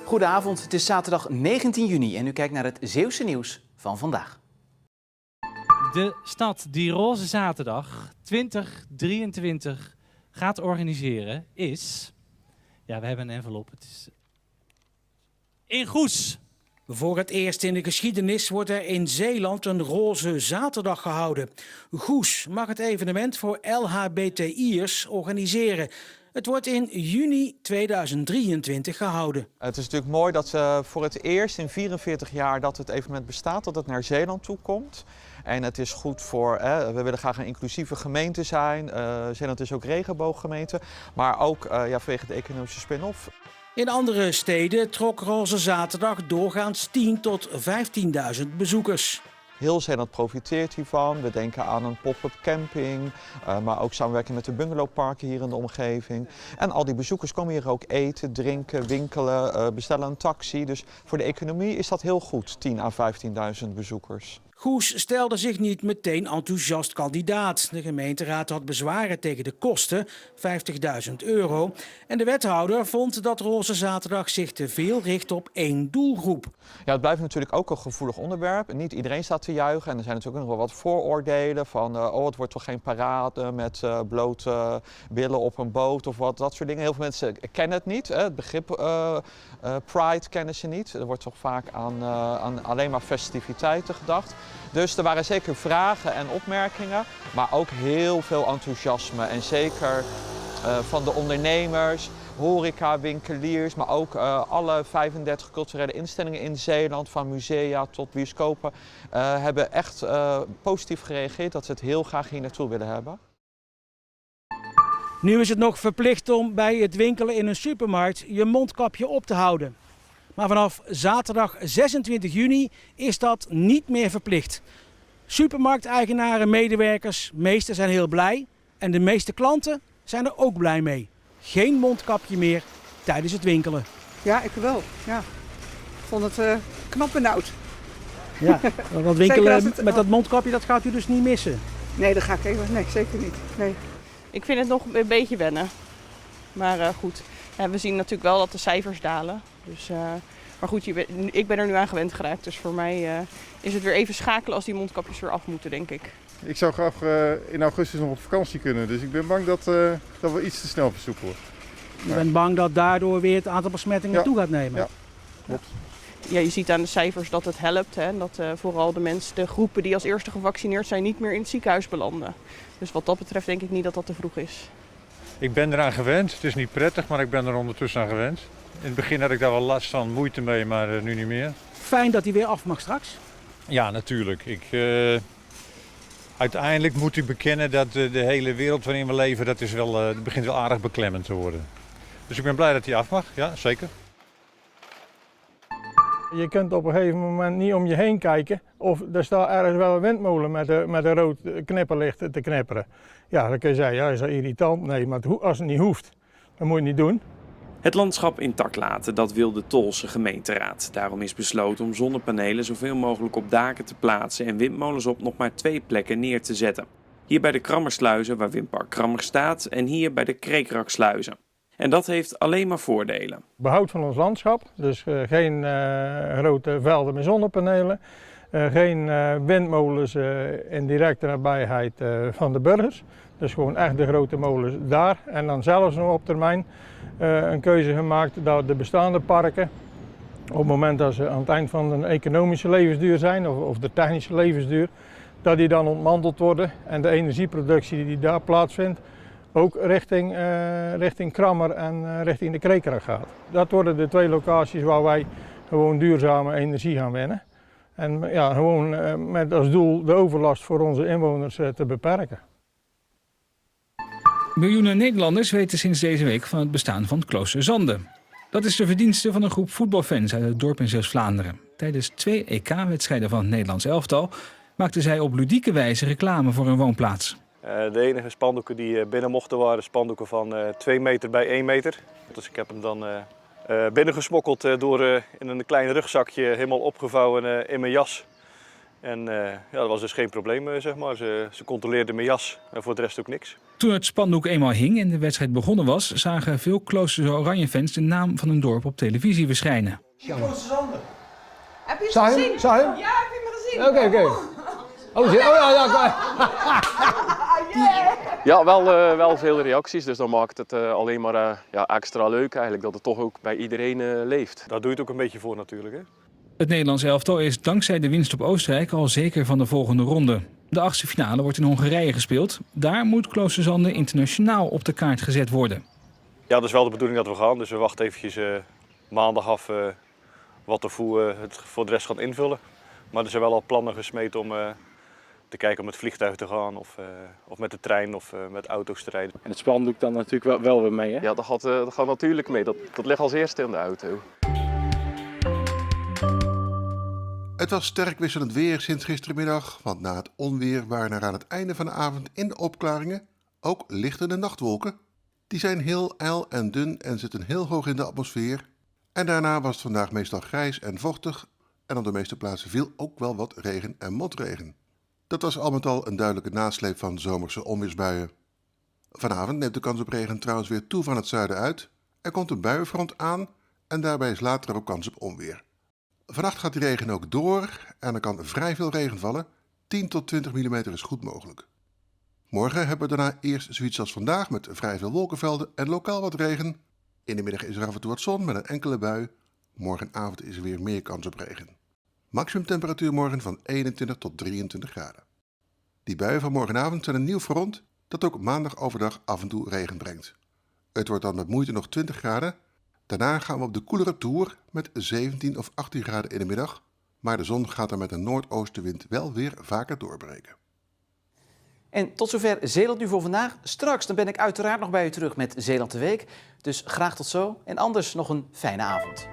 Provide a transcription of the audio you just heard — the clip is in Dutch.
Goedenavond, het is zaterdag 19 juni en u kijkt naar het Zeeuwse nieuws van vandaag. De stad die Roze Zaterdag 2023 gaat organiseren is... Ja, we hebben een envelop. Het is in Goes. Voor het eerst in de geschiedenis wordt er in Zeeland een Roze Zaterdag gehouden. Goes mag het evenement voor LHBTI'ers organiseren. Het wordt in juni 2023 gehouden. Het is natuurlijk mooi dat voor het eerst in 44 jaar dat het evenement bestaat, dat het naar Zeeland toe komt. En het is goed voor, we willen graag een inclusieve gemeente zijn. Zeeland is ook regenbooggemeente, maar ook vanwege de economische spin-off. In andere steden trok Roze Zaterdag doorgaans 10.000 tot 15.000 bezoekers. Heel Zeeland profiteert hiervan. We denken aan een pop-up camping, maar ook samenwerking met de bungalowparken hier in de omgeving. En al die bezoekers komen hier ook eten, drinken, winkelen, bestellen een taxi. Dus voor de economie is dat heel goed, 10.000 à 15.000 bezoekers. Goes stelde zich niet meteen enthousiast kandidaat. De gemeenteraad had bezwaren tegen de kosten, €50.000. En de wethouder vond dat Roze Zaterdag zich te veel richt op één doelgroep. Ja, het blijft natuurlijk ook een gevoelig onderwerp. Niet iedereen staat te juichen en er zijn natuurlijk ook nog wel wat vooroordelen van het wordt toch geen parade met blote billen op een boot of wat, dat soort dingen. Heel veel mensen kennen het niet, het begrip Pride kennen ze niet. Er wordt toch vaak aan alleen maar festiviteiten gedacht. Dus er waren zeker vragen en opmerkingen, maar ook heel veel enthousiasme. En zeker van de ondernemers, horeca, winkeliers, maar ook alle 35 culturele instellingen in Zeeland, van musea tot bioscopen, hebben echt positief gereageerd dat ze het heel graag hier naartoe willen hebben. Nu is het nog verplicht om bij het winkelen in een supermarkt je mondkapje op te houden. Maar vanaf zaterdag 26 juni is dat niet meer verplicht. Supermarkteigenaren, medewerkers, meesten zijn heel blij. En de meeste klanten zijn er ook blij mee. Geen mondkapje meer tijdens het winkelen. Ja, ik wel. Ja. Ik vond het knap benauwd. Ja, want winkelen met dat mondkapje, dat gaat u dus niet missen? Nee, dat ga ik even. Nee, zeker niet. Nee. Ik vind het nog een beetje wennen. Maar goed, we zien natuurlijk wel dat de cijfers dalen. Dus, maar goed, ik ben er nu aan gewend geraakt. Dus voor mij is het weer even schakelen als die mondkapjes weer af moeten, denk ik. Ik zou graag in augustus nog op vakantie kunnen. Dus ik ben bang dat we iets te snel versoepeld wordt. Je bent bang dat daardoor weer het aantal besmettingen toe gaat nemen? Ja, klopt. Ja, je ziet aan de cijfers dat het helpt. Hè, dat vooral de groepen die als eerste gevaccineerd zijn niet meer in het ziekenhuis belanden. Dus wat dat betreft denk ik niet dat dat te vroeg is. Ik ben eraan gewend. Het is niet prettig, maar ik ben er ondertussen aan gewend. In het begin had ik daar wel last van, moeite mee, maar nu niet meer. Fijn dat hij weer af mag straks. Ja, natuurlijk. Uiteindelijk moet ik bekennen dat de hele wereld waarin we leven, het begint wel aardig beklemmend te worden. Dus ik ben blij dat hij af mag, ja, zeker. Je kunt op een gegeven moment niet om je heen kijken of er staat ergens wel een windmolen met een rood knipperlicht te knipperen. Ja, dan kun je zeggen, ja, is dat irritant? Nee, maar als het niet hoeft, dan moet je het niet doen. Het landschap intact laten, dat wil de Tolse gemeenteraad. Daarom is besloten om zonnepanelen zoveel mogelijk op daken te plaatsen en windmolens op nog maar 2 plekken neer te zetten. Hier bij de Krammersluizen, waar Windpark Krammer staat, en hier bij de Kreekraksluizen. En dat heeft alleen maar voordelen. Behoud van ons landschap, dus geen grote velden met zonnepanelen. Geen windmolens in directe nabijheid van de burgers. Dus gewoon echt de grote molens daar. En dan zelfs nog op termijn een keuze gemaakt dat de bestaande parken, op het moment dat ze aan het eind van hun economische levensduur zijn of de technische levensduur, dat die dan ontmanteld worden en de energieproductie die daar plaatsvindt ook richting Krammer en richting de Kreekrak gaat. Dat worden de 2 locaties waar wij gewoon duurzame energie gaan winnen. En ja, gewoon met als doel de overlast voor onze inwoners te beperken. Miljoenen Nederlanders weten sinds deze week van het bestaan van Kloosterzande. Dat is de verdienste van een groep voetbalfans uit het dorp in Zeeuws-Vlaanderen. Tijdens 2 EK-wedstrijden van het Nederlands elftal maakten zij op ludieke wijze reclame voor hun woonplaats. De enige spandoeken die binnen mochten waren spandoeken van 2 meter bij 1 meter. Dus ik heb hem dan binnengesmokkeld door in een klein rugzakje helemaal opgevouwen in mijn jas. En dat was dus geen probleem, zeg maar. Ze controleerden mijn jas en voor de rest ook niks. Toen het spandoek eenmaal hing en de wedstrijd begonnen was, zagen veel Kloosterse Oranje-fans de naam van hun dorp op televisie verschijnen. Heb je het Zag je hem? gezien? Zag je hem? Ja, heb je hem gezien? Oké. Oh ja. Ja, wel veel reacties, dus dan maakt het alleen maar extra leuk eigenlijk dat het toch ook bij iedereen leeft. Daar doe je het ook een beetje voor natuurlijk. Hè? Het Nederlands elftal is dankzij de winst op Oostenrijk al zeker van de volgende ronde. De achtste finale wordt in Hongarije gespeeld. Daar moet Kloosterzande internationaal op de kaart gezet worden. Ja, dat is wel de bedoeling dat we gaan. Dus we wachten eventjes maandag af wat de VOE het voor de rest gaat invullen. Maar er zijn wel al plannen gesmeed om te kijken om met vliegtuig te gaan of met de trein of met auto's te rijden. En het spandoek dan natuurlijk wel weer mee, hè? Ja, dat gaat natuurlijk mee. Dat ligt als eerste in de auto. Het was sterk wisselend weer sinds gistermiddag, want na het onweer waren er aan het einde van de avond in de opklaringen ook lichtende nachtwolken. Die zijn heel ijl en dun en zitten heel hoog in de atmosfeer. En daarna was het vandaag meestal grijs en vochtig en op de meeste plaatsen viel ook wel wat regen en motregen. Dat was al met al een duidelijke nasleep van zomerse onweersbuien. Vanavond neemt de kans op regen trouwens weer toe van het zuiden uit. Er komt een buienfront aan en daarbij is later ook kans op onweer. Vannacht gaat die regen ook door en er kan vrij veel regen vallen. 10 tot 20 mm is goed mogelijk. Morgen hebben we daarna eerst zoiets als vandaag met vrij veel wolkenvelden en lokaal wat regen. In de middag is er af en toe wat zon met een enkele bui. Morgenavond is er weer meer kans op regen. Maximumtemperatuur morgen van 21 tot 23 graden. Die buien van morgenavond zijn een nieuw front dat ook maandag overdag af en toe regen brengt. Het wordt dan met moeite nog 20 graden. Daarna gaan we op de koelere toer met 17 of 18 graden in de middag. Maar de zon gaat er met een noordoostenwind wel weer vaker doorbreken. En tot zover Zeeland nu voor vandaag. Straks dan ben ik uiteraard nog bij u terug met Zeeland de Week. Dus graag tot zo en anders nog een fijne avond.